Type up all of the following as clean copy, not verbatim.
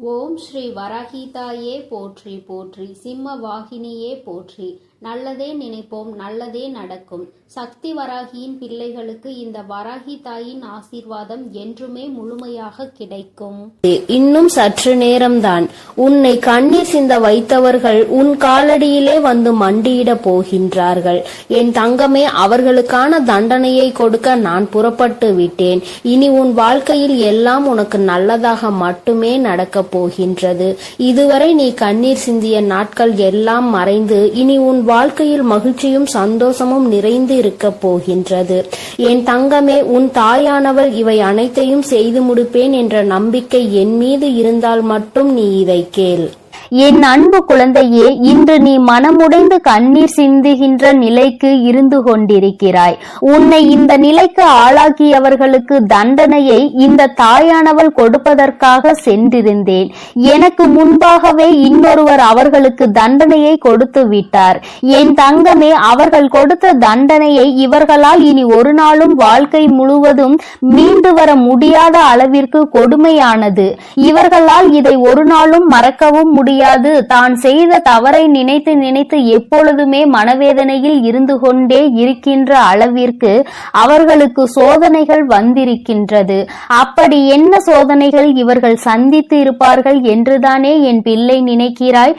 ஓம் ஸ்ரீ வராகிதாயே போற்றி போற்றி, சிம்ம வாகினியே போற்றி. நல்லதே நினைப்போம், நல்லதே நடக்கும். சக்தி வராகியின் பிள்ளைகளுக்கு இந்த வராகி தாயின் ஆசீர்வாதம் என்றுமே முழுமையாக கிடைக்கும். இன்னும் சற்று நேரம்தான். உன்னை கண்ணீர் சிந்த வைத்தவர்கள் உன் காலடியிலே வந்து மண்டியிட போகின்றார்கள். என் தங்கமே, அவர்களுக்கான தண்டனையை கொடுக்க நான் புறப்பட்டு விட்டேன். இனி உன் வாழ்க்கையில் எல்லாம் உனக்கு நல்லதாக மட்டுமே நடக்கப் போகின்றது. இதுவரை நீ கண்ணீர் சிந்திய நாட்கள் எல்லாம் மறைந்து இனி உன் வாழ்க்கையில் மகிழ்ச்சியும் சந்தோஷமும் நிறைந்து இருக்க போகின்றது. என் தங்கமே, உன் தாயானவள் இவை அனைத்தையும் செய்து முடிப்பேன் என்ற நம்பிக்கை என் மீது இருந்தால் மட்டும் நீ இதை கேள். என் அன்பு குழந்தையே, இன்று நீ மனமுடைந்து கண்ணீர் சிந்துகின்ற நிலைக்கு இருந்து கொண்டிருக்கிறாய். உன்னை இந்த நிலைக்கு ஆளாக்கியவர்களுக்கு தண்டனையை இந்த தாயானவள் கொடுப்பதற்காக சென்றிருந்தேன். எனக்கு முன்பாகவே இன்னொருவர் அவர்களுக்கு தண்டனையை கொடுத்து விட்டார். என் தங்கமே, அவர்கள் கொடுத்த தண்டனையை இவர்களால் இனி ஒரு நாளும் வாழ்க்கை முழுவதும் மீண்டு வர முடியாத அளவிற்கு கொடுமையானது. இவர்களால் இதை ஒரு நாளும் மறக்கவும் முடியாது. தான் செய்த தவறை நினைத்து நினைத்து எப்பொழுதுமே மனவேதனையில் இருந்து கொண்டே இருக்கின்ற அளவிற்கு அவர்களுக்கு சோதனைகள் வந்திருக்கின்றது. அப்படி என்ன சோதனைகள் இவர்கள் சந்தித்து இருப்பார்கள் என்றுதானே என் பிள்ளை நினைக்கிறாய்?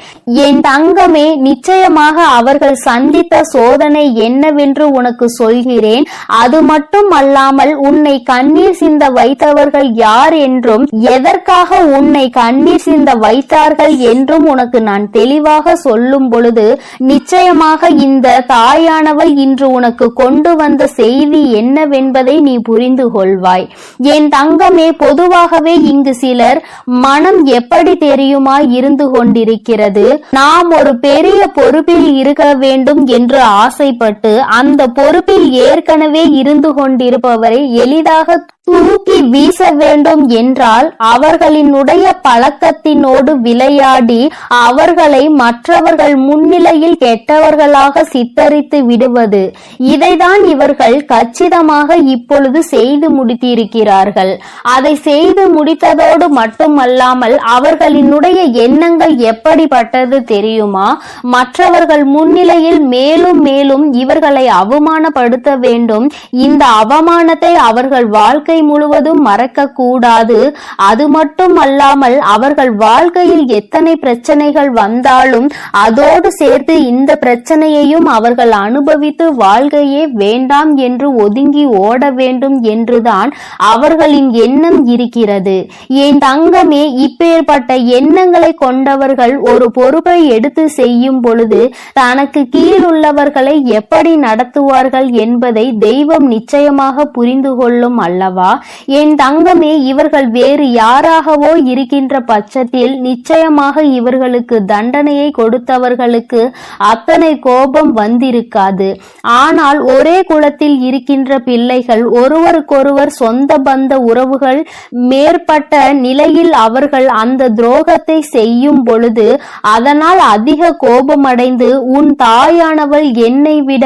என் தங்கமே, நிச்சயமாக அவர்கள் சந்தித்த சோதனை என்னவென்று உனக்கு சொல்கிறேன். அது மட்டும் அல்லாமல் உன்னை கண்ணீர் சிந்த வைத்தவர்கள் யார் என்றும் எதற்காக உன்னை கண்ணீர் சிந்த வைத்தார்கள் என்றும் உனக்கு நான் தெளிவாக சொல்லும் பொழுது நிச்சயமாக இந்த தாயானவள் இன்று உனக்கு கொண்டு வந்த செய்தி என்னவென்பதை நீ புரிந்து கொள்வாய். என் தங்கமே, பொதுவாகவே இங்கு சிலர் மனம் எப்படி தெரியுமா இருந்து கொண்டிருக்கிறது. நாம் ஒரு பெரிய பொறுப்பில் இருக்க வேண்டும் என்று ஆசைப்பட்டு அந்த பொறுப்பில் ஏற்கனவே இருந்து கொண்டிருப்பவரை எளிதாக தூக்கி வீச வேண்டும் என்றால் அவர்களினுடைய பழக்கத்தினோடு விளையாடி அவர்களை மற்றவர்கள் முன்னிலையில் கெட்டவர்களாக சித்தரித்து விடுவது. இதைதான் இவர்கள் கச்சிதமாக இப்பொழுது செய்து முடித்திருக்கிறார்கள். அதை செய்து முடித்ததோடு மட்டுமல்லாமல் அவர்களினுடைய எண்ணங்கள் எப்படிப்பட்டது தெரியுமா? மற்றவர்கள் முன்னிலையில் மேலும் மேலும் இவர்களை அவமானப்படுத்த வேண்டும். இந்த அவமானத்தை அவர்கள் வாழ்க்கை முழுவதும் மறக்க கூடாது. அது மட்டும் அல்லாமல் அவர்கள் வாழ்க்கையில் எத்தனை பிரச்சனைகள் வந்தாலும் அதோடு சேர்த்து இந்த பிரச்சனையையும் அவர்கள் அனுபவித்து வாழ்க்கையே வேண்டாம் என்று ஒதுங்கி ஓட வேண்டும் என்றுதான் அவர்களின் எண்ணம் இருக்கிறது. என் தங்கமே, இப்பேற்பட்ட எண்ணங்களை கொண்டவர்கள் ஒரு பொறுப்பை எடுத்து செய்யும் பொழுது தனக்கு கீழ் உள்ளவர்களை எப்படி நடத்துவார்கள் என்பதை தெய்வம் நிச்சயமாக புரிந்து கொள்ளும் அல்லவா? என் தங்கமே, இவர்கள் வேறு யாராகவோ இருக்கின்ற பட்சத்தில் நிச்சயமாக இவர்களுக்கு தண்டனையை கொடுத்தவர்களுக்கு அத்தனை கோபம் வந்திருக்காது. ஆனால் ஒரே குலத்தில் இருக்கின்ற பிள்ளைகள், ஒருவருக்கொருவர் சொந்த பந்த உறவுகள் மேற்பட்ட நிலையில் அவர்கள் அந்த துரோகத்தை செய்யும் பொழுது அதனால் அதிக கோபமடைந்து உன் தாயானவள் என்னை விட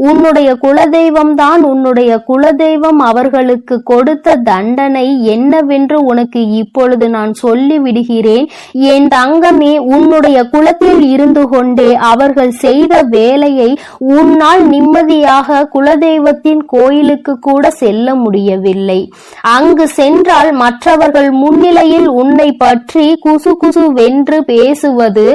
உன்னுடைய குலதெய்வம் தான், உன்னுடைய குலதெய்வம் அவர்களுக்கு கொடுத்த தண்டனை என்னவென்று உனக்கு இப்பொழுது நான் சொல்லி விடுகிறேன். என் தங்கமே, உன்னுடைய குலத்தில் இருந்து கொண்டே அவர்கள் செய்த வேலையை உன்னால் நிம்மதியாக குலதெய்வத்தின் கோயிலுக்கு கூட செல்ல முடியவில்லை. அங்கு சென்றால் மற்றவர்கள் முன்னிலையில் உன்னை பற்றி குசு குசு வென்று பேசுவது,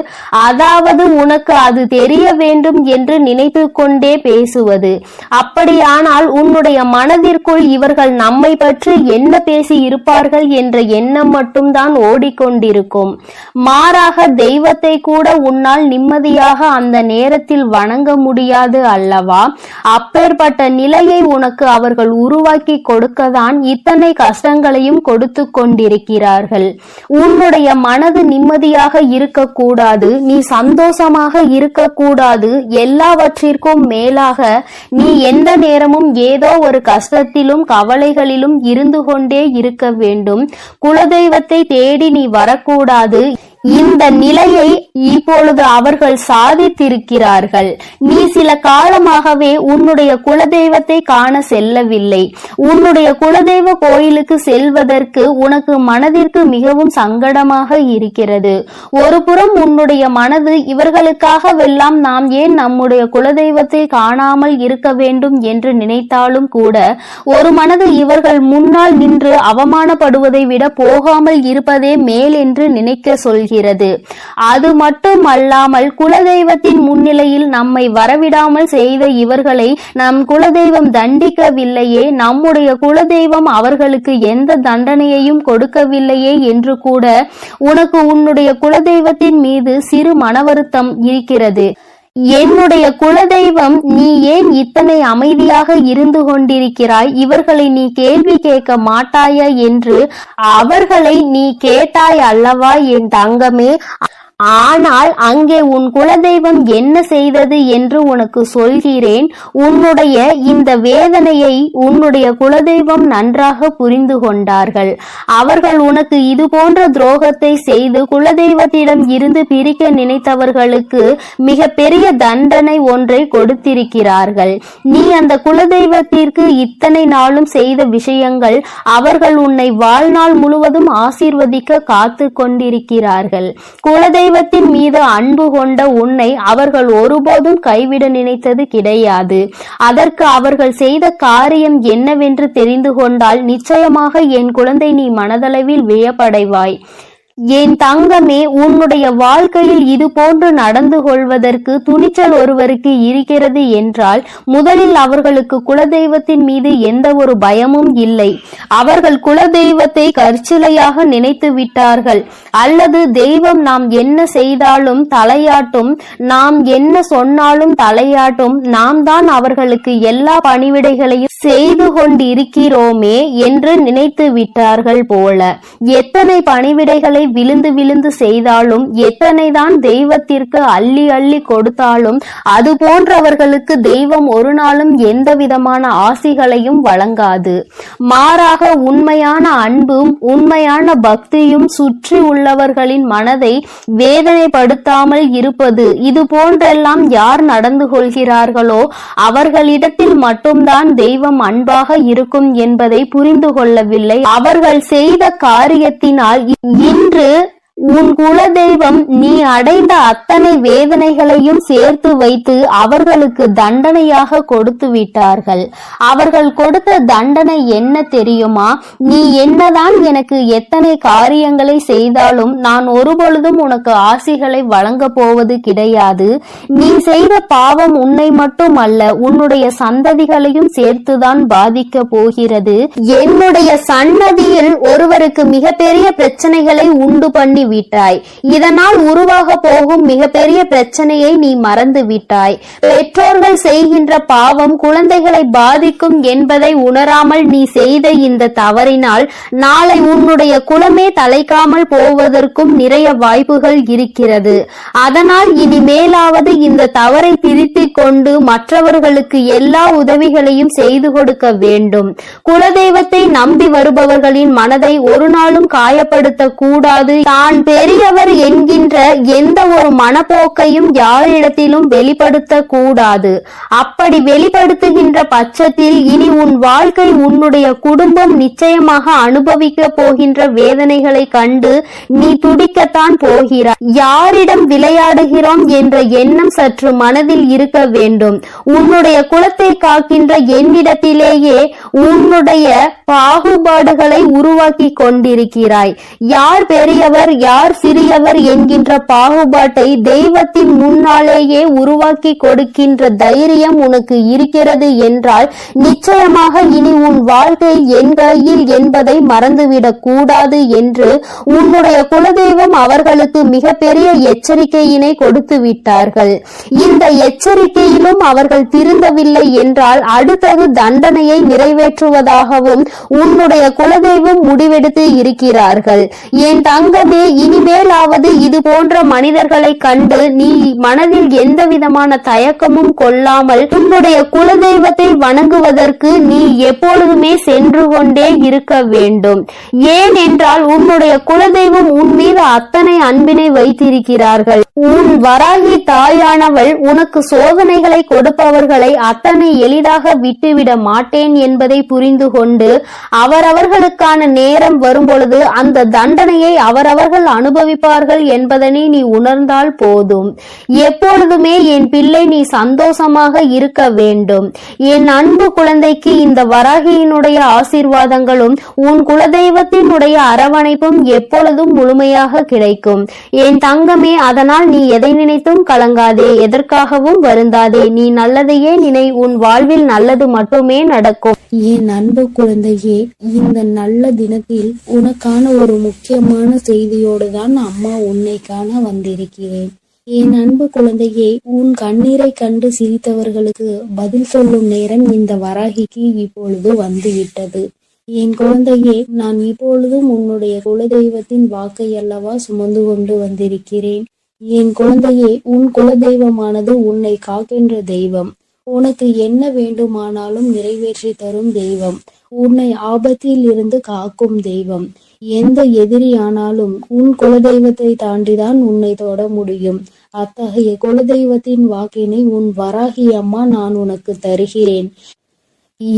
அதாவது உனக்கு அது தெரிய வேண்டும் என்று நினைத்து கொண்டே பேசுவது. அப்படியானால் உன்னுடைய மனதிற்குள் இவர்கள் நம்மை பற்றி என்ன பேசி இருப்பார்கள் என்ற எண்ணம் மட்டும்தான் ஓடிக்கொண்டிருக்கும். மாறாக தெய்வத்தை கூட உன்னால் நிம்மதியாக அந்த நேரத்தில் வணங்க முடியாது அல்லவா? அப்பேற்பட்ட நிலையை உனக்கு அவர்கள் உருவாக்கி கொடுக்கத்தான் இத்தனை கஷ்டங்களையும் கொடுத்து கொண்டிருக்கிறார்கள். உன்னுடைய மனது நிம்மதியாக இருக்கக்கூடாது, நீ சந்தோஷமாக இருக்கக்கூடாது. எல்லாவற்றிற்கும் மேலாக நீ எந்த நேரமும் ஏதோ ஒரு கஷ்டத்திலும் கவலைகளிலும் இருந்து கொண்டே இருக்க வேண்டும். குலதெய்வத்தை தேடி நீ வரக்கூடாது. இந்த நிலையை இப்பொழுது அவர்கள் சாதித்திருக்கிறார்கள். நீ சில காலமாகவே உன்னுடைய குலதெய்வத்தை காண செல்லவில்லை. உன்னுடைய குலதெய்வ கோயிலுக்கு செல்வதற்கு உனக்கு மனதிற்கு மிகவும் சங்கடமாக இருக்கிறது. ஒரு புறம் உன்னுடைய மனது இவர்களுக்காகவெல்லாம் நாம் ஏன் நம்முடைய குலதெய்வத்தை காணாமல் இருக்க வேண்டும் என்று நினைத்தாலும் கூட, ஒரு மனது இவர்கள் முன்னால் நின்று அவமானப்படுவதை விட போகாமல் இருப்பதே மேல் என்று நினைக்க சொல்கிறது. அது மட்டுமல்லாமல் குலதெய்வத்தின் முன்னிலையில் நம்மை வரவிடாமல் செய்த இவர்களை நம் குலதெய்வம் தண்டிக்கவில்லையே, நம்முடைய குலதெய்வம் அவர்களுக்கு எந்த தண்டனையையும் கொடுக்கவில்லையே என்று கூட உனக்கு உன்னுடைய குலதெய்வத்தின் மீது சிறு மனவருத்தம் இருக்கிறது. என்னுடைய குலதெய்வம், நீ ஏன் இத்தனை அமைதியாக இருந்து கொண்டிருக்கிறாய்? இவர்களை நீ கேள்வி கேட்க மாட்டாயா என்று அவர்களை நீ கேட்டாய் அல்லவா என் தங்கமே? ஆனால் அங்கே உன் குலதெய்வம் என்ன செய்தது என்று உனக்கு சொல்கிறேன். உன்னுடைய இந்த வேதனையை உன்னுடைய குலதெய்வம் நன்றாக புரிந்து கொண்டார்கள். அவர்கள் உனக்கு இது போன்ற துரோகத்தை செய்து குலதெய்வத்திடம் இருந்து பிரிக்க நினைத்தவர்களுக்கு மிக பெரிய தண்டனை ஒன்றை கொடுத்திருக்கிறார்கள். நீ அந்த குலதெய்வத்திற்கு இத்தனை நாளும் செய்த விஷயங்கள் அவர்கள் உன்னை வாழ்நாள் முழுவதும் ஆசீர்வதிக்க காத்து கொண்டிருக்கிறார்கள். குலதெய்வத்தின் மீது அன்பு கொண்ட உன்னை அவர்கள் ஒருபோதும் கைவிட நினைத்தது கிடையாது. அதற்கு அவர்கள் செய்த காரியம் என்னவென்று தெரிந்து கொண்டால் நிச்சயமாக என் குழந்தை, நீ மனதளவில் வியப்படைவாய். என் தங்கமே, உன்னுடைய வாழ்க்கையில் இது போன்று நடந்து கொள்வதற்கு துணிச்சல் ஒருவருக்கு இருக்கிறது என்றால் முதலில் அவர்களுக்கு குலதெய்வத்தின் மீது எந்த ஒரு பயமும் இல்லை. அவர்கள் குலதெய்வத்தை கற்சிலையாக நினைத்து விட்டார்கள். அல்லது தெய்வம் நாம் என்ன செய்தாலும் தலையாட்டும், நாம் என்ன சொன்னாலும் தலையாட்டும், நாம் தான் அவர்களுக்கு எல்லா பணிவிடைகளையும் செய்து கொண்டிருக்கிறோமே என்று நினைத்து விட்டார்கள் போல. எத்தனை பணிவிடைகளை விழுந்து விழுந்து செய்தாலும், எத்தனைதான் தெய்வத்திற்கு அள்ளி அள்ளி கொடுத்தாலும், அது போன்றவர்களுக்கு தெய்வம் ஒரு நாளும் எந்த விதமான ஆசிகளையும் வழங்காது. மாறாக உண்மையான அன்பும் உண்மையான பக்தியும் சுற்றி உள்ளவர்களின் மனதை வேதனைப்படுத்தாமல் இருப்பது. இது போன்றெல்லாம் யார் நடந்து கொள்கிறார்களோ அவர்களிடத்தில் மட்டும்தான் தெய்வம் அன்பாக இருக்கும் என்பதை புரிந்து கொள்ளவில்லை. அவர்கள் செய்த காரியத்தினால் இன்று உன் குலதெய்வம் நீ அடைந்த அத்தனை வேதனைகளையும் சேர்த்து வைத்து அவர்களுக்கு தண்டனையாக கொடுத்து விட்டார்கள். அவர்கள் கொடுத்த தண்டனை என்ன தெரியுமா? நீ என்னதான் எனக்கு எத்தனை காரியங்களை செய்தாலும் நான் ஒருபொழுதும் உனக்கு ஆசிகளை வழங்க போவது கிடையாது. நீ செய்த பாவம் உன்னை மட்டுமல்ல, உன்னுடைய சந்ததிகளையும் சேர்த்துதான் பாதிக்க போகிறது. என்னுடைய சன்னதியில் ஒருவருக்கு மிகப்பெரிய பிரச்சனைகளை உண்டு பண்ணி விட்டாய். இதனால் உருவாக போகும் மிகப்பெரிய பிரச்சனையை நீ மறந்து விட்டாய். பெற்றோர்கள் செய்கின்ற பாவம் குழந்தைகளை பாதிக்கும் என்பதை உணராமல் நீ செய்த இந்த தவறினால் நாளை உன்னுடைய குலமே தலைக்காமல் போவதற்கும் நிறைய வாய்ப்புகள் இருக்கிறது. அதனால் இனிமேலாவது இந்த தவறை திருத்திக் கொண்டு மற்றவர்களுக்கு எல்லா உதவிகளையும் செய்து கொடுக்க வேண்டும். குலதெய்வத்தை நம்பி வருபவர்களின் மனதை ஒரு நாளும் காயப்படுத்த கூடாது. தான் பெரியவர் என்கின்ற எந்த ஒரு மனப்போக்கையும் யாரிடத்திலும் வெளிப்படுத்த கூடாது. அப்படி வெளிப்படுத்துகின்ற பட்சத்தில் இனி உன் வாழ்க்கை, உன்னுடைய குடும்பம் நிச்சயமாக அனுபவிக்க போகின்ற வேதனைகளை கண்டு நீ துடிக்கத்தான் போகிறாய். யாரிடம் விளையாடுகிறோம் என்ற எண்ணம் சற்று மனதில் இருக்க வேண்டும். உன்னுடைய குலத்தை காக்கின்ற என்னிடத்திலேயே உன்னுடைய பாகுபாடுகளை உருவாக்கி கொண்டிருக்கிறாய். யார் பெரியவர் யார் சிறியவர் என்கின்ற பாகுபாட்டை தெய்வத்தின் முன்னாலேயே உருவாக்கி கொடுக்கின்ற தைரியம் உனக்கு இருக்கிறது என்றால் நிச்சயமாக இனி உன் வாழ்க்கை என் கையில் என்பதை மறந்துவிடக் கூடாது என்று உன்னுடைய குலதெய்வம் அவர்களுக்கு மிகப்பெரிய எச்சரிக்கையினை கொடுத்து விட்டார்கள். இந்த எச்சரிக்கையிலும் அவர்கள் திருந்தவில்லை என்றால் அடுத்தது தண்டனையை நிறைவேற்றுவதாகவும் உன்னுடைய குலதெய்வம் முடிவெடுத்து இருக்கிறார்கள். என் தங்கமே, இனிமேலாவது இது போன்ற மனிதர்களை கண்டு நீ மனதில் எந்த விதமான தயக்கமும் கொள்ளாமல் உன்னுடைய குலதெய்வத்தை வணங்குவதற்கு நீ எப்பொழுதுமே சென்று கொண்டே இருக்க வேண்டும். ஏனென்றால் உன்னுடைய குலதெய்வம் உன் மீது அத்தனை அன்பினை வைத்திருக்கிறார்கள். உன் வராகி தாயானவள் உனக்கு சோதனைகளை கொடுப்பவர்களை அத்தனை எளிதாக விட்டுவிட மாட்டேன் என்பதை புரிந்து கொண்டு அவரவர்களுக்கான நேரம் வரும்பொழுது அந்த தண்டனையை அவரவர்கள் அனுபவிப்பார்கள் என்பதனை நீ உணர்ந்தால் போதும். எப்பொழுதுமே என் பிள்ளை நீ சந்தோஷமாக இருக்க வேண்டும். என் அன்பு குழந்தைக்கு இந்த வராகியினுடைய ஆசீர்வாதங்களும் உன் குலதெய்வத்தினுடைய அரவணைப்பும் எப்பொழுதும் முழுமையாக கிடைக்கும். என் தங்கமே, அதனால் நீ எதை நினைத்தும் கலங்காதே, எதற்காகவும் வருந்தாதே. நீ நல்லதையே நினை, உன் வாழ்வில் நல்லது மட்டுமே நடக்கும். என் அன்பு குழந்தையே, இந்த நல்ல தினத்தில் உனக்கான ஒரு முக்கியமான செய்தியோடு தான் அம்மா உன்னை காண வந்திருக்கிறேன். என் அன்பு குழந்தையே, உன் கண்ணீரை கண்டு சிரித்தவர்களுக்கு பதில் சொல்லும் நேரம் இந்த வராகிக்கு இப்பொழுது வந்துவிட்டது. என் குழந்தையே, நான் இப்பொழுதும் உன்னுடைய குலதெய்வத்தின் வாக்கை அல்லவா சுமந்து கொண்டு வந்திருக்கிறேன். என் குழந்தையே, உன் குலதெய்வமானது உன்னை காக்கின்ற தெய்வம். உனக்கு என்ன வேண்டுமானாலும் நிறைவேற்றி தரும் தெய்வம். உன்னை ஆபத்தில் இருந்து காக்கும் தெய்வம். எந்த எதிரியானாலும் உன் குலதெய்வத்தை தாண்டிதான் உன்னை தொட முடியும். அத்தகைய குலதெய்வத்தின் வாக்கினை உன் வராகி அம்மா நான் உனக்கு தருகிறேன்.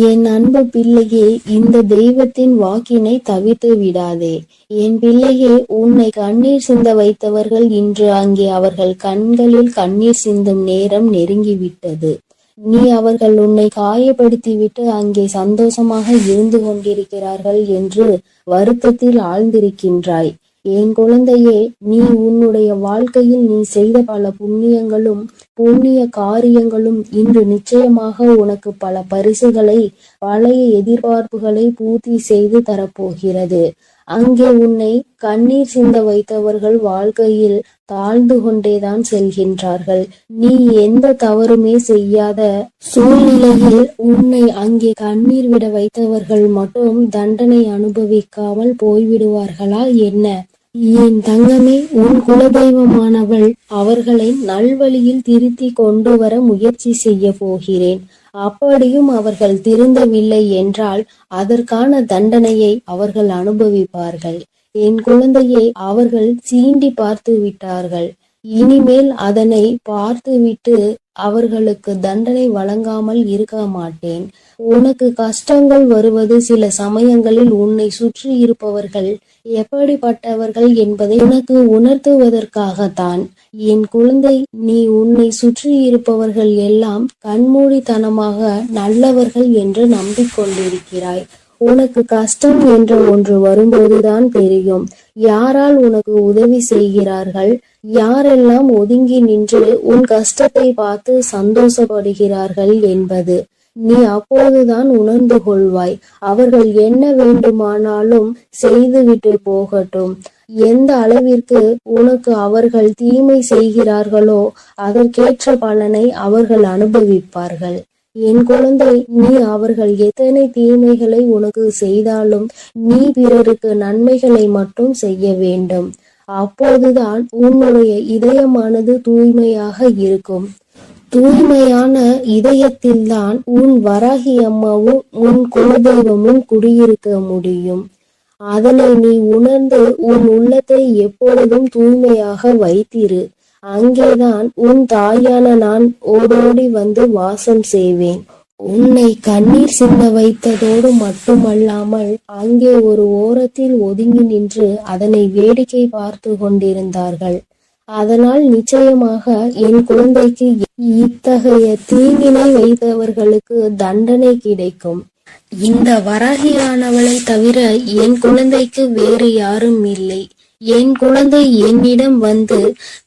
என் அன்பு பிள்ளையே, இந்த தெய்வத்தின் வாக்கினை தவிர்த்து விடாதே. என் பிள்ளையே, உன்னை கண்ணீர் சிந்த வைத்தவர்கள் இன்று அங்கே அவர்கள் கண்களில் கண்ணீர் சிந்தும் நேரம் நெருங்கிவிட்டது. நீ அவர்கள் உன்னை காயப்படுத்திவிட்டு அங்கே சந்தோஷமாக இருந்து கொண்டிருக்கிறார்கள் என்று வருத்தத்தில் ஆழ்ந்திருக்கின்றாய். என் குழந்தையே, நீ உன்னுடைய வாழ்க்கையில் நீ செய்த பல புண்ணிய காரியங்களும் இன்று நிச்சயமாக உனக்கு பல பரிசுகளை, பழைய எதிர்பார்ப்புகளை பூர்த்தி செய்து தரப்போகிறது. அங்கே உன்னை கண்ணீர் சிந்த வைத்தவர்கள் வாழ்க்கையில் தாழ்ந்து கொண்டேதான் செல்கின்றார்கள். நீ எந்த தவறுமே செய்யாத சூழ்நிலையில் உன்னை அங்கே கண்ணீர் விட வைத்தவர்கள் மட்டும் தண்டனை அனுபவிக்காமல் போய்விடுவார்களா என்ன? என் தங்கமே, உன் குலதெய்வமானவள் அவர்களை நல்வழியில் திருத்தி கொண்டு வர முயற்சி செய்ய போகிறேன். அப்படியும் அவர்கள் திருந்தவில்லை என்றால் அதற்கான தண்டனையை அவர்கள் அனுபவிப்பார்கள். என் குழந்தையை அவர்கள் சீண்டி பார்த்து விட்டார்கள். இனிமேல் அதனை பார்த்துவிட்டு அவர்களுக்கு தண்டனை வழங்காமல் இருக்க மாட்டேன். உனக்கு கஷ்டங்கள் வருவது சில சமயங்களில் உன்னை சுற்றி இருப்பவர்கள் எப்படிப்பட்டவர்கள் என்பதை உனக்கு உணர்த்துவதற்காகத்தான். என் குழந்தை, நீ உன்னை சுற்றி இருப்பவர்கள் எல்லாம் கண்மூடித்தனமாக நல்லவர்கள் என்று நம்பிக்கொண்டிருக்கிறாய். உனக்கு கஷ்டம் என்ற ஒன்று வரும்போதுதான் தெரியும் யாரால் உனக்கு உதவி செய்கிறார்கள், யாரெல்லாம் ஒதுங்கி நின்று உன் கஷ்டத்தை பார்த்து சந்தோஷப்படுகிறார்கள் என்பது. நீ அப்போதுதான் உணர்ந்து கொள்வாய். அவர்கள் என்ன வேண்டுமானாலும் செய்துவிட்டு போகட்டும். எந்த அளவிற்கு உனக்கு அவர்கள் தீமை செய்கிறார்களோ அதற்கேற்ற பலனை அவர்கள் அனுபவிப்பார்கள். என் குழந்தை, நீ அவர்கள் எத்தனை தீமைகளை உனக்கு செய்தாலும் நீ பிறருக்கு நன்மைகளை மட்டும் செய்ய வேண்டும். அப்போதுதான் உன்னுடைய இதயமானது தூய்மையாக இருக்கும். தூய்மையான இதயத்தில்தான் உன் வராகி அம்மாவும் உன் குலதெய்வமும் குடியிருக்க முடியும். அதனை நீ உணர்ந்து உன் உள்ளத்தை எப்பொழுதும் தூய்மையாக வைத்திரு. அங்கேதான் உன் தாயான நான் ஓடோடி வந்து வாசம் செய்வேன். உன்னை கண்ணீர் சிந்த வைத்ததோடு மட்டுமல்லாமல் அங்கே ஒரு ஓரத்தில் ஒதுங்கி நின்று அதனை வேடிக்கை பார்த்து கொண்டிருந்தார்கள். அதனால் நிச்சயமாக என் குழந்தைக்கு இத்தகைய தீங்கினை வைத்தவர்களுக்கு தண்டனை கிடைக்கும். இந்த வராகியானவளை தவிர என் குழந்தைக்கு வேறு யாரும் இல்லை. என் குழந்தை என்னிடம் வந்து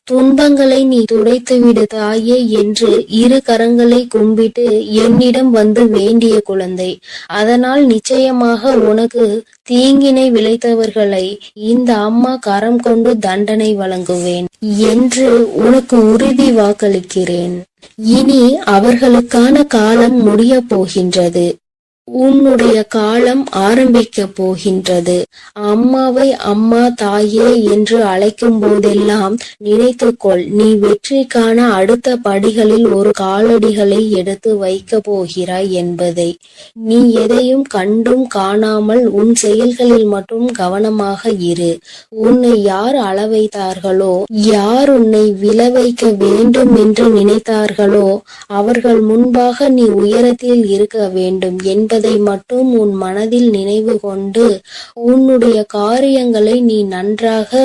துன்பங்களை நீ துடைத்துவிடு தாயே என்று இரு கரங்களை கும்பிட்டு என்னிடம் வந்து வேண்டிய குழந்தை. அதனால் நிச்சயமாக உனக்கு தீங்கினை விளைத்தவர்களை இந்த அம்மா கரம் கொண்டு தண்டனை வழங்குவேன் என்று உனக்கு உறுதி வாக்களிக்கிறேன். இனி அவர்களுக்கான காலம் முடிய போகின்றது. உன்னுடைய காலம் ஆரம்பிக்க போகின்றது. அம்மாவை அம்மா, தாயே என்று அழைக்கும் போதெல்லாம் நினைத்துக்கொள், நீ வெற்றிக்கான அடுத்த படிகளில் ஒரு காலடிகளை எடுத்து வைக்க போகிறாய் என்பதை. நீ எதையும் கண்டும் காணாமல் உன் செயல்களில் மட்டும் கவனமாக இரு. உன்னை யார் அளவைத்தார்களோ, யார் உன்னை விழ வைக்க வேண்டும் என்று நினைத்தார்களோ, அவர்கள் முன்பாக நீ உயரத்தில் இருக்க வேண்டும் என்பதை மட்டும் உன் மனதில் நினைவு கொண்டு உன்னுடைய காரியங்களை நீ நன்றாக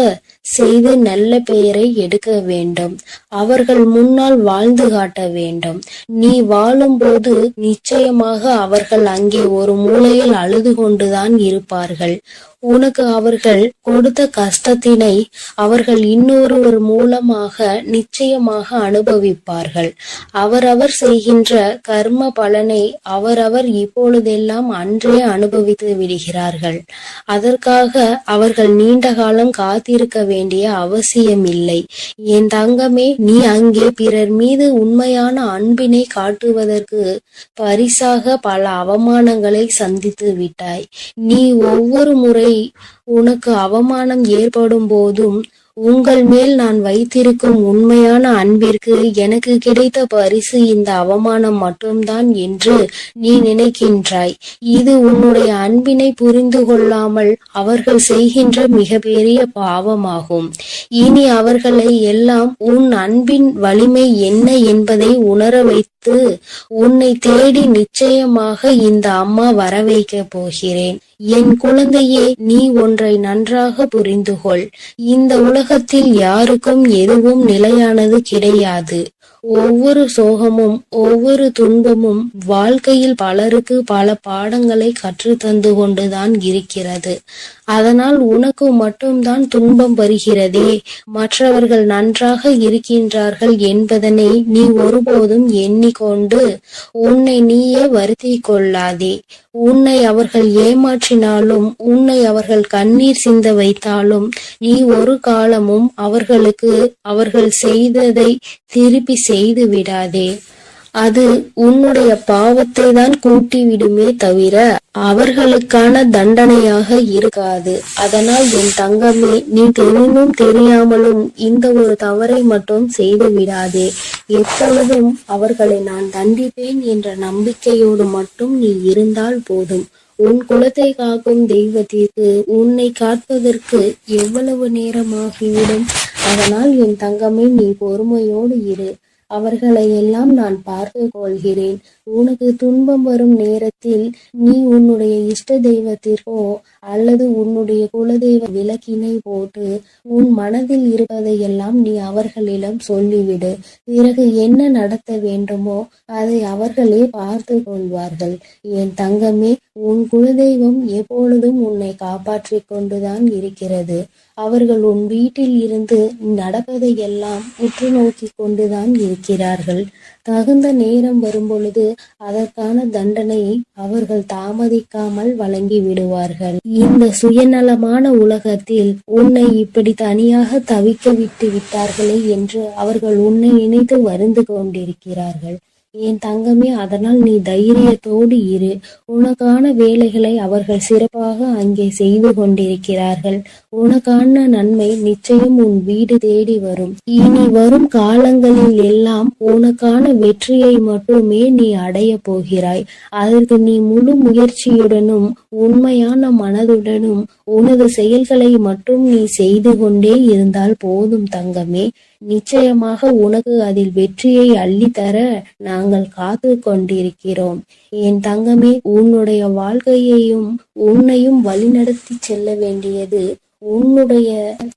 செய்து நல்ல பெயரை எடுக்க வேண்டும். அவர்கள் முன்னால் வாழ்ந்து காட்ட வேண்டும். நீ வாழும்போது நிச்சயமாக அவர்கள் அங்கே ஒரு மூலையில் அழுது கொண்டுதான் இருப்பார்கள். உனக்கு அவர்கள் கொடுத்த கஷ்டத்தினை அவர்கள் இன்னொருவர் மூலமாக நிச்சயமாக அனுபவிப்பார்கள். அவரவர் செய்கின்ற கர்ம பலனை அவரவர் இப்பொழுதெல்லாம் அன்றே அனுபவித்து விடுகிறார்கள். அதற்காக அவர்கள் நீண்ட காலம் காத்திருக்க வேண்டிய அவசியமில்லை. என் தங்கமே, நீ அங்கே பிறர் மீது உண்மையான அன்பினை காட்டுவதற்கு பரிசாக பல அவமானங்களை சந்தித்து விட்டாய். நீ ஒவ்வொரு முறை உனக்கு அவமானம் ஏற்படும் போதும் உங்கள் மேல் நான் வைத்திருக்கும் உண்மையான அன்பிற்கு எனக்கு கிடைத்த பரிசு இந்த அவமானம் மட்டும்தான் என்று நீ நினைக்கின்றாய். இது உன்னுடைய அன்பினை புரிந்து கொள்ளாமல் அவர்கள் செய்கின்ற மிகப்பெரிய பாவமாகும். இனி அவர்களை எல்லாம் உன் அன்பின் வலிமை என்ன என்பதை உணர வைத்து உன்னை தேடி நிச்சயமாக இந்த அம்மா வர வைக்க போகிறேன். என் குழந்தையே, நீ ஒன்றை நன்றாக புரிந்து கொள். இந்த உலகத்தில் யாருக்கும் எதுவும் நிலையானது கிடையாது. ஒவ்வொரு சோகமும் ஒவ்வொரு துன்பமும் வாழ்க்கையில் பலருக்கு பல பாடங்களை கற்றுத்தந்து கொண்டுதான் இருக்கிறது. அதனால் உனக்கு மட்டும்தான் துன்பம் வருகிறதே, மற்றவர்கள் நன்றாக இருக்கின்றார்கள் என்பதனை நீ ஒருபோதும் எண்ணிக்கொண்டு உன்னை நீயே வருத்தி கொள்ளாதே. உன்னை அவர்கள் ஏமாற்றினாலும், உன்னை அவர்கள் கண்ணீர் சிந்த வைத்தாலும், நீ ஒரு காலமும் அவர்களுக்கு அவர்கள் செய்ததை திருப்பி செய்து விடாதே. அது உன்னுடைய பாவத்தை தான் கூட்டி விடுமே தவிர அவர்களுக்கான தண்டனையாக இருக்காது. அதனால் என் தங்கமே, நீ தெரிந்தும் தெரியாமலும் இந்த ஒரு தவறை மட்டும் செய்து விடாதே. எப்பொழுதும் அவர்களை நான் தண்டிப்பேன் என்ற நம்பிக்கையோடு மட்டும் நீ இருந்தால் போதும். உன் குலத்தை காக்கும் தெய்வத்திற்கு உன்னை காப்பதற்கு எவ்வளவு நேரமாகிவிடும். அதனால் என் தங்கமே, நீ பொறுமையோடு இரு. அவர்களை எல்லாம் நான் பார்த்து கொள்கிறேன். உனக்கு துன்பம் வரும் நேரத்தில் நீ உன்னுடைய இஷ்ட தெய்வத்திற்கோ அல்லது உன்னுடைய குலதெய்வ விளக்கினை போட்டு உன் மனதில் இருப்பதையெல்லாம் நீ அவர்களிடம் சொல்லிவிடு. பிறகு என்ன நடத்த வேண்டுமோ அதை அவர்களே பார்த்து கொள்வார்கள். என் தங்கமே, உன் குலதெய்வம் எப்பொழுதும் உன்னை காப்பாற்றி கொண்டுதான் இருக்கிறது. அவர்கள் உன் வீட்டில் இருந்து நடப்பதையெல்லாம் உற்று நோக்கி கொண்டுதான் இருக்கிறார்கள். தகுந்த நேரம் வரும்பொழுது அதற்கான தண்டனையை அவர்கள் தாமதிக்காமல் வழங்கி விடுவார்கள். இந்த சுயநலமான உலகத்தில் உன்னை இப்படி தனியாக தவிக்க விட்டு விட்டார்களே என்று அவர்கள் உன்னை நினைத்து வருந்து கொண்டிருக்கிறார்கள். என் தங்கமே, அதனால் நீ தைரியத்தோடு இரு. உனக்கான வேலைகளை அவர்கள் சிறப்பாக அங்கே செய்து கொண்டிருக்கிறார்கள். உனக்கான நன்மை நிச்சயம் உன் வீடு தேடி வரும். இனி வரும் காலங்களில் எல்லாம் உனக்கான வெற்றியை மட்டுமே நீ அடைய போகிறாய். அதற்கு நீ முழு முயற்சியுடனும் உண்மையான மனதுடனும் உனது செயல்களை மட்டும் நீ செய்து கொண்டே இருந்தால் போதும் தங்கமே. நிச்சயமாக உனக்கு அதில் வெற்றியை அள்ளித்தர நாங்கள் காத்து கொண்டிருக்கிறோம். என் தங்கமே, உன்னுடைய வாழ்க்கையையும் உன்னையும் வழிநடத்தி செல்ல வேண்டியது உன்னுடைய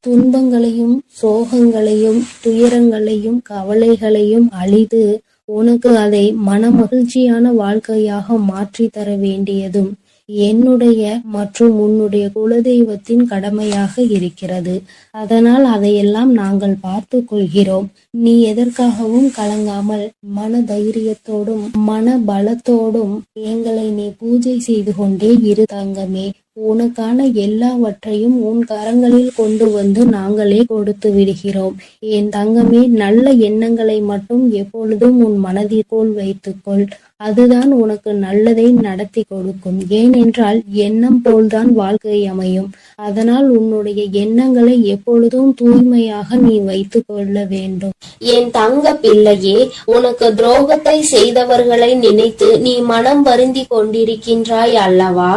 துன்பங்களையும் சோகங்களையும் துயரங்களையும் கவலைகளையும் அழித்து உனக்கு அதை மனமகிழ்ச்சியான வாழ்க்கையாக மாற்றி தர வேண்டியதும் என்னுடைய மற்றும் உன்னுடைய குலதெய்வத்தின் கடமையாக இருக்கிறது. அதனால் அதையெல்லாம் நாங்கள் பார்த்து கொள்கிறோம். நீ எதற்காகவும் கலங்காமல் மன தைரியத்தோடும் மன பலத்தோடும் எங்களை நீ பூஜை செய்து கொண்டே இரு தங்கமே. உனக்கான எல்லாவற்றையும் உன் கரங்களில் கொண்டு வந்து நாங்களே கொடுத்து விடுகிறோம். என் தங்கமே, நல்ல எண்ணங்களை மட்டும் எப்பொழுதும் உன் மனதிற்குள் வைத்துக்கொள். அதுதான் உனக்கு நல்லதை நடத்தி கொடுக்கும். ஏனென்றால் எண்ணம் போல்தான் வாழ்க்கை அமையும். அதனால் உன்னுடைய எண்ணங்களை எப்பொழுதும் தூய்மையாக நீ வைத்துக் கொள்ள வேண்டும். என் தங்க பிள்ளையே, உனக்கு துரோகத்தை செய்தவர்களை நினைத்து நீ மனம் வருந்தி கொண்டிருக்கின்றாய் அல்லவா?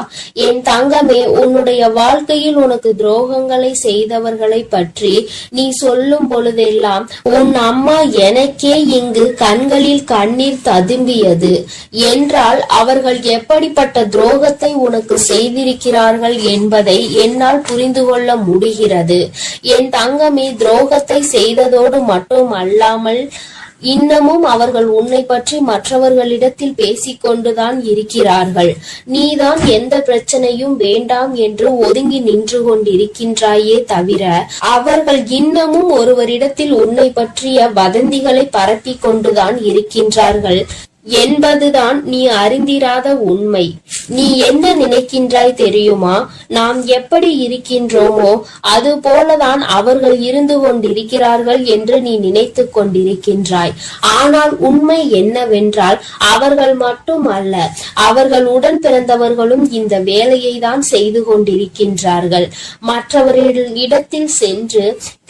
என் தங்கமே, உன்னுடைய வாழ்க்கையில் உனக்கு துரோகங்களை செய்தவர்களை பற்றி நீ சொல்லும் பொழுதெல்லாம் உன் அம்மா எனக்கே இங்கு கண்களில் கண்ணீர் ததும்பியது என்றால் அவர்கள் எப்படிப்பட்ட துரோகத்தை உனக்கு செய்திருக்கிறார்கள் என்பதை என்னால் புரிந்து கொள்ள முடிகிறது. என் தங்கமே, துரோகத்தை செய்ததோடு மட்டும் அல்லாமல் இன்னமும் அவர்கள் உன்னை பற்றி மற்றவர்களிடத்தில் பேசிக்கொண்டுதான் இருக்கிறார்கள். நீதான் எந்த பிரச்சனையும் வேண்டாம் என்று ஒதுங்கி நின்று கொண்டிருக்கின்றாயே தவிர அவர்கள் இன்னமும் ஒருவரிடத்தில் உன்னை பற்றிய வதந்திகளை பரப்பி கொண்டுதான் இருக்கின்றார்கள் என்பதுதான் நீ அறிந்திராத உண்மை. நீ என்ன நினைக்கின்றாய் தெரியுமா? நாம் எப்படி இருக்கின்றோமோ அது போலதான் அவர்கள் இருந்து கொண்டிருக்கிறார்கள் என்று நீ நினைத்து கொண்டிருக்கின்றாய். ஆனால் உண்மை என்னவென்றால் அவர்கள் மட்டும் அல்ல, அவர்கள் உடன் பிறந்தவர்களும் இந்த வேலையை தான் செய்து கொண்டிருக்கின்றார்கள். மற்றவர்களிடத்தில் சென்று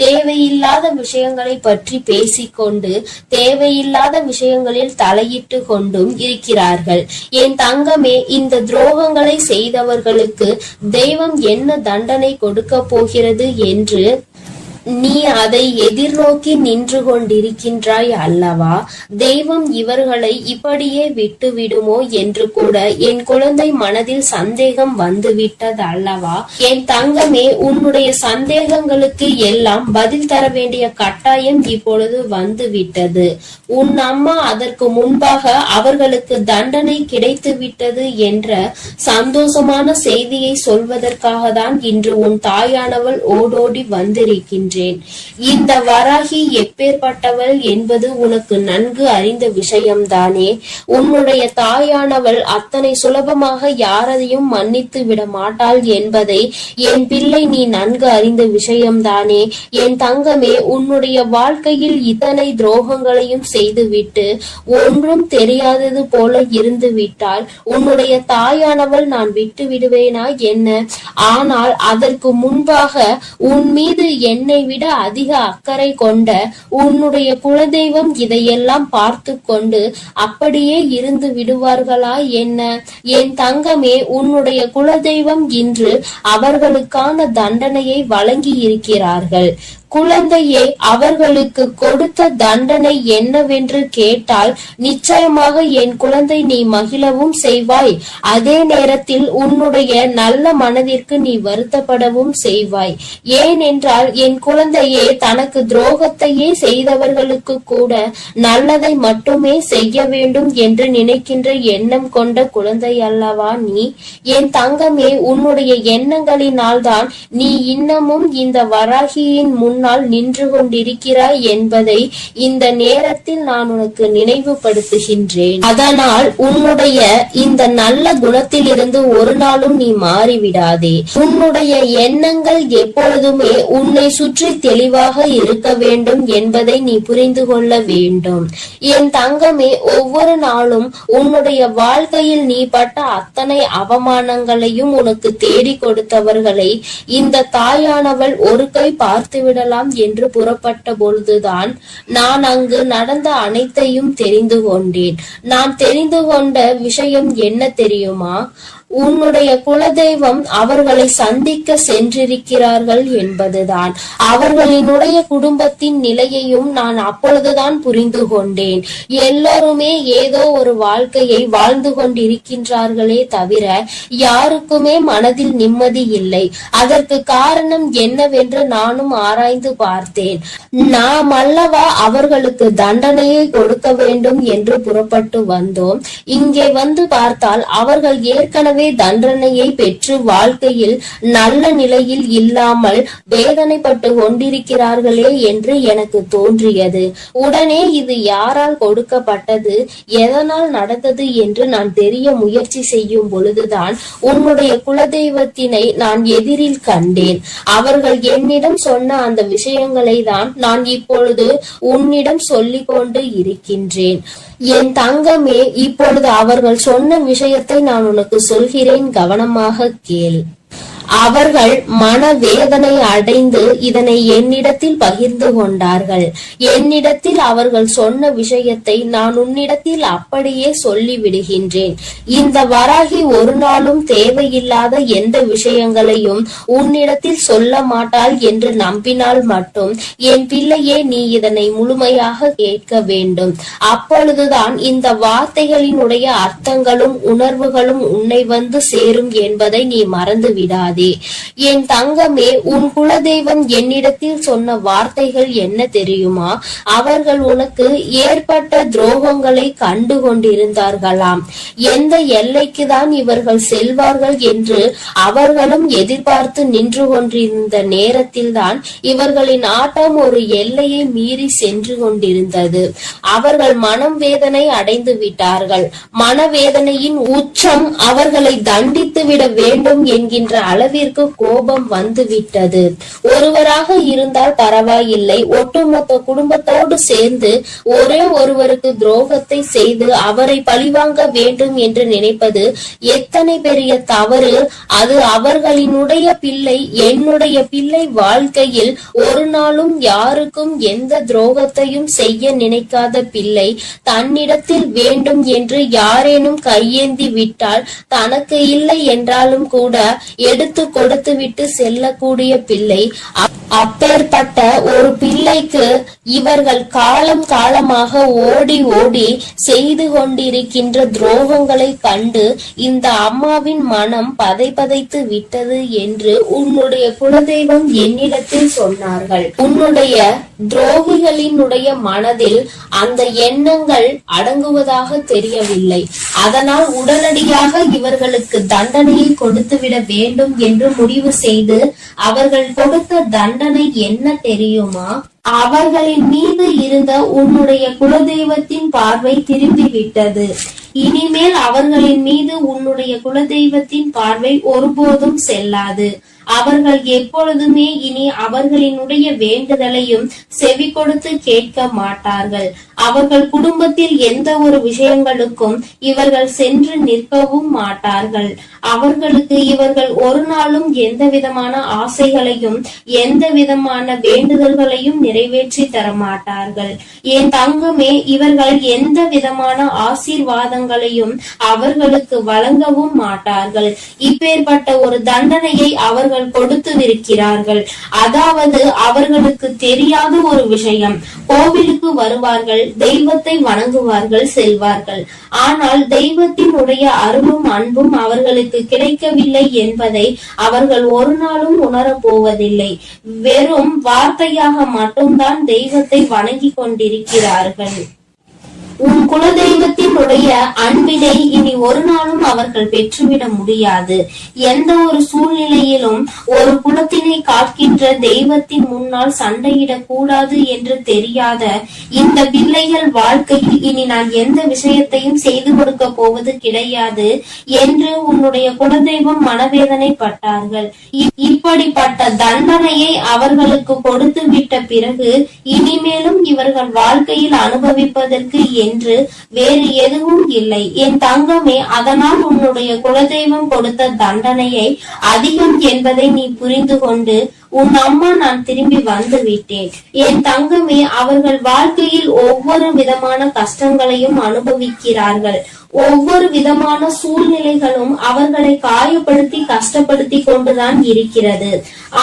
தேவையில்லாத விஷயங்களை பற்றி பேசிக்கொண்டு தேவையில்லாத விஷயங்களில் தலையிட்டு கொண்டும் இருக்கிறார்கள். என் தங்கமே, இந்த துரோகங்களை செய்தவர்களுக்கு தெய்வம் என்ன தண்டனை கொடுக்க போகிறது என்று நீ அதை எதிர்நோக்கி நின்று கொண்டிருக்கின்றாய் அல்லவா? தெய்வம் இவர்களை இப்படியே விட்டு விடுமோ என்று கூட என் குழந்தை மனதில் சந்தேகம் வந்துவிட்டது அல்லவா? என் தங்கமே, உன்னுடைய சந்தேகங்களுக்கு எல்லாம் பதில் தர வேண்டிய கட்டாயம் இப்பொழுது வந்துவிட்டது. உன் அம்மா அதற்கு முன்பாக அவர்களுக்கு தண்டனை கிடைத்து விட்டது என்ற சந்தோஷமான செய்தியை சொல்வதற்காக தான் இன்று உன் தாயானவள் ஓடோடி வந்திருக்கின்றேன். இந்த வராகி எப்பேற்பட்டவள் என்பது உனக்கு நன்கு அறிந்த விஷயம்தானே. உன்னுடைய தாயானவள் அத்தனை சுலபமாக யாரையும் மன்னித்து விட மாட்டாள் என்பதை என் பிள்ளை நீ நன்கு அறிந்த விஷயம்தானே. என் தங்கமே, உன்னுடைய வாழ்க்கையில் இத்தனை துரோகங்களையும் செய்துவிட்டு ஒன்றும் தெரியாதது போல இருந்து விட்டால் உன்னுடைய தாயானவள் நான் விட்டு விடுவேனா என்ன? ஆனால் அதற்கு முன்பாக உன் மீது என்னை விட அதிக அக்கறை கொண்ட உன்னுடைய குலதெய்வம் இதையெல்லாம் பார்த்து கொண்டு அப்படியே இருந்து விடுவார்களா என்ன? என் தங்கமே, உன்னுடைய குலதெய்வம் இன்று அவர்களுக்கான தண்டனையை வழங்கி இருக்கிறார்கள். குழந்தையே, அவர்களுக்கு கொடுத்த தண்டனை என்னவென்று கேட்டால் நிச்சயமாக என் குழந்தை நீ மகிழவும் செய்வாய். அதே நேரத்தில் உன்னுடைய நல்ல மனதிற்கு நீ வருத்தப்படவும் செய்வாய். ஏனென்றால் என் குழந்தையே, தனக்கு துரோகத்தையே செய்தவர்களுக்கு கூட நல்லதை மட்டுமே செய்ய வேண்டும் என்று நினைக்கின்ற எண்ணம் கொண்ட குழந்தை அல்லவா நீ? என் தங்கமே, உன்னுடைய எண்ணங்களினால் தான் நீ இன்னமும் இந்த வராகியின் முன்னால் நின்று கொண்டிருக்கிறாய் என்பதை இந்த நேரத்தில் நான் உனக்கு நினைவுபடுத்துகின்றேன். அதனால் உன்னுடைய இந்த நல்ல குணத்தில் இருந்து ஒரு நாளும் நீ மாறிவிடாதே. உன்னுடைய எண்ணங்கள் எப்பொழுதுமே உன்னை சுற்றி தெளிவாக இருக்க வேண்டும் என்பதை நீ புரிந்து கொள்ள வேண்டும். என் தங்கமே, ஒவ்வொரு நாளும் உன்னுடைய வாழ்க்கையில் நீ பட்ட அத்தனை அவமானங்களையும் உனக்கு தேடி கொடுத்தவர்களை இந்த தாயானவள் ஒரு கை பார்த்துவிடலாம் என்று புறப்பட்ட பொழுதுதான் நான் அங்கு நடந்த அனைத்தையும் தெரிந்து கொண்டேன். நான் தெரிந்து கொண்ட விஷயம் என்ன தெரியுமா? உன்னுடைய குலதெய்வம் அவர்களை சந்திக்க சென்றிருக்கிறார்கள் என்பதுதான். அவர்களினுடைய குடும்பத்தின் நிலையையும் நான் அப்பொழுதுதான் புரிந்து கொண்டேன். எல்லோருமே ஏதோ ஒரு வாழ்க்கையை வாழ்ந்து கொண்டிருக்கின்றார்களே தவிர யாருக்குமே மனதில் நிம்மதி இல்லை. அதற்கு காரணம் என்னவென்று நானும் ஆராய்ந்து பார்த்தேன். நாம் அல்லவா அவர்களுக்கு தண்டனையை கொடுக்க வேண்டும் என்று புறப்பட்டு வந்தோம். இங்கே வந்து பார்த்தால் அவர்கள் ஏற்கனவே ஏற்கனவே தண்டனையை பெற்று வாழ்க்கையில் நல்ல நிலையில் இல்லாமல் வேதனைப்பட்டு கொண்டிருக்கிறார்களே என்று எனக்கு தோன்றியது. உடனே இது யாரால் கொடுக்கப்பட்டது, எதனால் நடந்தது என்று நான் தெரிய முயற்சி செய்யும் பொழுதுதான் உன்னுடைய குலதெய்வத்தினை நான் எதிரில் கண்டேன். அவர்கள் என்னிடம் சொன்ன அந்த விஷயங்களை தான் நான் இப்பொழுது உன்னிடம் சொல்லிக் கொண்டு இருக்கின்றேன். என் தங்கமே, இப்பொழுது அவர்கள் சொன்ன விஷயத்தை நான் உனக்கு சொல்கிறேன், கவனமாக கேள். அவர்கள் மனவேதனை அடைந்து இதனை என்னிடத்தில் பகிர்ந்து கொண்டார்கள். என்னிடத்தில் அவர்கள் சொன்ன விஷயத்தை நான் உன்னிடத்தில் அப்படியே சொல்லி விடுகின்றேன். இந்த வராகி ஒரு நாளும் தேவையில்லாத எந்த விஷயங்களையும் உன்னிடத்தில் சொல்ல மாட்டாள் என்று நம்பினால் மட்டும் என் பிள்ளையே, நீ இதனை முழுமையாக கேட்க வேண்டும். அப்பொழுதுதான் இந்த வார்த்தைகளினுடைய அர்த்தங்களும் உணர்வுகளும் உன்னை வந்து சேரும் என்பதை நீ மறந்து விடாதே. என் தங்கமே, உன் குலதெய்வம் என்னிடத்தில் சொன்ன வார்த்தைகள் என்ன தெரியுமா? அவர்கள் உனக்கு ஏற்பட்ட துரோகங்களை கண்டு கொண்டிருந்தார்களாம். எந்த எல்லைக்கு தான் இவர்கள் செல்வார்கள் என்று அவர்களும் எதிர்பார்த்து நின்று கொண்டிருந்த நேரத்தில் தான் இவர்களின் ஆட்டம் ஒரு எல்லையை மீறி சென்று கொண்டிருந்தது. அவர்கள் மனம் வேதனை அடைந்து விட்டார்கள். மனவேதனையின் உச்சம் அவர்களை தண்டித்து விட வேண்டும் என்கின்ற அளவிற்கு கோபம் வந்து விட்டது. ஒருவராக இருந்தால் பரவாயில்லை, ஒட்டுமொத்த குடும்பத்தோடு சேர்ந்து ஒரே ஒருவருக்கு துரோகத்தை செய்து அவரை பழிவாங்க வேண்டும் என்று நினைப்பது எத்தனை பெரிய தவறு. அது அவர்களினுடைய பிள்ளை, என்னுடைய பிள்ளை வாழ்க்கையில் ஒரு நாளும் யாருக்கும் எந்த துரோகத்தையும் செய்ய நினைக்காத பிள்ளை தன்னிடத்தில் வேண்டும் என்று யாரேனும் கையேந்தி விட்டால் தனக்கு இல்லை என்றாலும் கூட எடுத்து கொடுத்து விட்டு செல்லக்கூடிய பிள்ளை. அப்பேற்பட்ட ஒரு பிள்ளைக்கு இவர்கள் காலம் காலமாக ஓடி ஓடி செய்து கொண்டிருக்கின்ற துரோகங்களை கண்டு இந்த அம்மாவின் மனம் பதைத்து விட்டது என்று உன்னுடைய குலதெய்வம் என்னிடத்தில் சொன்னார்கள். உன்னுடைய துரோகிகளினுடைய மனதில் அந்த எண்ணங்கள் அடங்குவதாக தெரியவில்லை. அதனால் உடனடியாக இவர்களுக்கு தண்டனையை கொடுத்துவிட வேண்டும் என்று முடிவு செய்து அவர்கள் கொடுத்த தண்டனை என்ன தெரியுமா? அவர்களின் மீது இருந்த உன்னுடைய குலதெய்வத்தின் பார்வை திரும்பி விட்டது. இனிமேல் அவர்களின் மீது உன்னுடைய குலதெய்வத்தின் பார்வை ஒருபோதும் செல்லாது. அவர்கள் எப்பொழுதுமே இனி அவர்களினுடைய வேண்டுதலையும் செவி கொடுத்து கேட்க மாட்டார்கள். அவர்கள் குடும்பத்தில் எந்த ஒரு விஷயங்களுக்கும் இவர்கள் சென்று நிற்கவும் மாட்டார்கள். அவர்களுக்கு இவர்கள் ஒரு நாளும் எந்த விதமான ஆசைகளையும் எந்த விதமான வேண்டுதல்களையும் நிறைவேற்றி தர மாட்டார்கள். என் தங்கமே, இவர்கள் எந்த விதமான ஆசீர்வாதங்களையும் அவர்களுக்கு வழங்கவும் மாட்டார்கள். இப்பேற்பட்ட ஒரு தண்டனையை அவர்கள் கொடுத்துவிருக்கிறார்கள். அதாவது அவர்களுக்கு தெரியாத ஒரு விஷயம், கோவிலுக்கு வருவார்கள், தெய்வத்தை வணங்குவார்கள், செல்வார்கள். ஆனால் தெய்வத்தினுடைய அருளும் அன்பும் அவர்களுக்கு கிடைக்கவில்லை என்பதை அவர்கள் ஒரு நாளும் உணரப் போவதில்லை. வெறும் வார்த்தையாக மட்டும்தான் தெய்வத்தை வணங்கி கொண்டிருக்கிறார்கள். உன் குலதெய்வத்தினுடைய அன்பினை இனி ஒரு நாளும் அவர்கள் பெற்றுவிட முடியாது. எந்த ஒரு சூழ்நிலையிலும் ஒரு குலத்தினை காக்கின்ற தெய்வத்தின் முன்னால் சண்டையிடக் கூடாது என்று தெரியாத இந்த பிள்ளைகள் வாழ்க்கையில் இனி நான் எந்த விஷயத்தையும் செய்து கொடுக்க போவது கிடையாது என்று உன்னுடைய குலதெய்வம் மனவேதனைப்பட்டார்கள். இப்படிப்பட்ட தண்டனையை அவர்களுக்கு கொடுத்து விட்ட பிறகு இனிமேலும் இவர்கள் வாழ்க்கையில் அனுபவிப்பதற்கு என்று வேறு எதுவும் இல்லை. என் தங்கமே, அதனால் உன்னுடைய குலதெய்வம் கொடுத்த தண்டனையை அதிகம் என்பதை நீ புரிந்து கொண்டு உன் அம்மா நான் திரும்பி வந்து விட்டேன். என் தங்கமே, அவர்கள் வாழ்க்கையில் ஒவ்வொரு விதமான கஷ்டங்களையும் அனுபவிக்கிறார்கள். ஒவ்வொரு விதமான சூழ்நிலைகளும் அவர்களை காயப்படுத்தி கஷ்டப்படுத்தி கொண்டுதான் இருக்கிறது.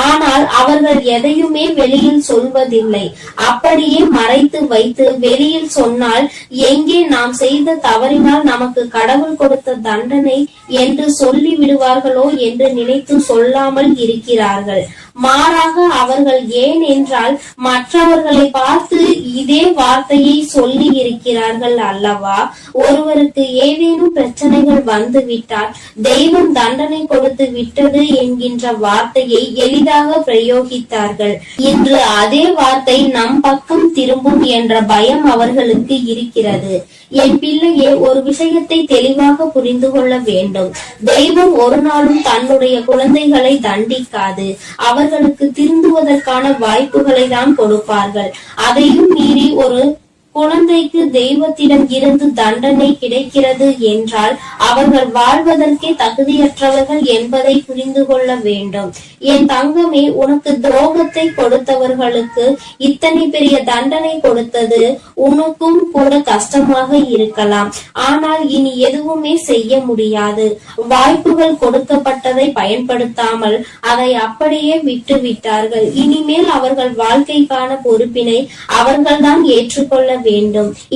ஆனால் அவர்கள் எதையுமே வெளியில் சொல்வதில்லை. அப்படியே மறைத்து வைத்து வெளியில் சொன்னால் எங்கே நாம் செய்த தவறினால் நமக்கு கடவுள் கொடுத்த தண்டனை என்று சொல்லி விடுவார்களோ என்று நினைத்து சொல்லாமல் இருக்கிறார்கள். மாறாக அவர்கள் ஏன் என்றால் மற்றவர்களை பார்த்து இதே வார்த்தையை சொல்லி இருக்கிறார்கள் அல்லவா. ஒருவருக்கு ஏதேனும் பிரச்சனைகள் வந்து விட்டால் தெய்வம் தண்டனை கொடுத்து விட்டது என்கின்ற வார்த்தையை எளிதாக பிரயோகித்தார்கள். இன்று அதே வார்த்தை நம் பக்கம் திரும்பும் என்ற பயம் அவர்களுக்கு இருக்கிறது. என் பிள்ளையே, ஒரு விஷயத்தை தெளிவாக புரிந்து கொள்ள வேண்டும். தெய்வம் ஒரு நாளும் தன்னுடைய குழந்தைகளை தண்டிக்காது. அவர்களுக்கு திருந்துவதற்கான வாய்ப்புகளை தான் கொடுப்பார்கள். அதையும் மீறி ஒரு குழந்தைக்கு தெய்வத்திடம் இருந்து தண்டனை கிடைக்கிறது என்றால் அவர்கள் வாழ்வதற்கே தகுதியற்றவர்கள் என்பதை புரிந்து கொள்ள வேண்டும். என் தங்கமே, உனக்கு துரோகத்தை கொடுத்தவர்களுக்கு இத்தனை பெரிய தண்டனை கொடுத்தது உனக்கும் கூட கஷ்டமாக இருக்கலாம். ஆனால் இனி எதுவுமே செய்ய முடியாது. வாய்ப்புகள் கொடுக்கப்பட்டதை பயன்படுத்தாமல் அதை அப்படியே விட்டு விட்டார்கள். இனிமேல் அவர்கள் வாழ்க்கைக்கான பொறுப்பினை அவர்கள்தான் ஏற்றுக்கொள்ள வேண்டும்.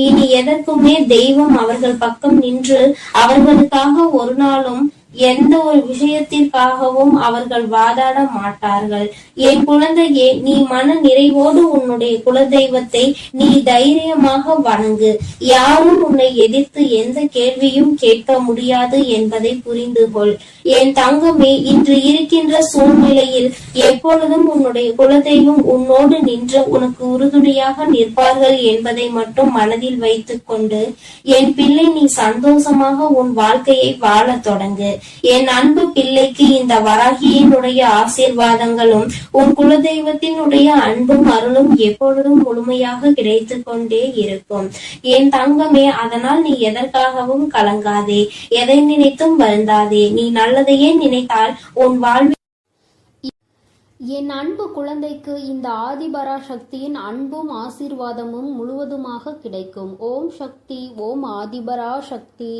இனி எதற்குமே தெய்வம் அவர்கள் பக்கம் நின்று அவர்களுக்காக ஒரு நாளும் எந்த ஒரு விஷயத்திற்காகவும் அவர்கள் வாதாட மாட்டார்கள். என் குழந்தையே, நீ மன நிறைவோடு உன்னுடைய குலதெய்வத்தை நீ தைரியமாக வணங்கு. யாரும் உன்னை எதிர்த்து எந்த கேள்வியும் கேட்க முடியாது என்பதை புரிந்து கொள். என் தங்கமே, இன்று இருக்கின்ற சூழ்நிலையில் எப்பொழுதும் உன்னுடைய குலதெய்வம் உன்னோடு நின்று உனக்கு உறுதுணையாக நிற்பார்கள் என்பதை மட்டும் மனதில் வைத்துக் கொண்டு என் பிள்ளை, நீ சந்தோஷமாக உன் வாழ்க்கையை வாழ தொடங்கு. என் அன்பு பிள்ளைக்கு இந்த வராகியினுடைய ஆசீர்வாதங்களும் உன் குலதெய்வத்தினுடைய அன்பும் அருளும் எப்பொழுதும் முழுமையாக கிடைத்து கொண்டே இருக்கும். என் தங்கமே, அதனால் நீ எதற்காகவும் கலங்காதே, எதை நினைத்தும் வருந்தாதே. நீ நல்லதையே நினைத்தால் உன் வாழ்வில் என் அன்பு குழந்தைக்கு இந்த ஆதிபரா சக்தியின் அன்பும் ஆசீர்வாதமும் முழுவதுமாக கிடைக்கும். ஓம் சக்தி, ஓம் ஆதிபரா சக்தி.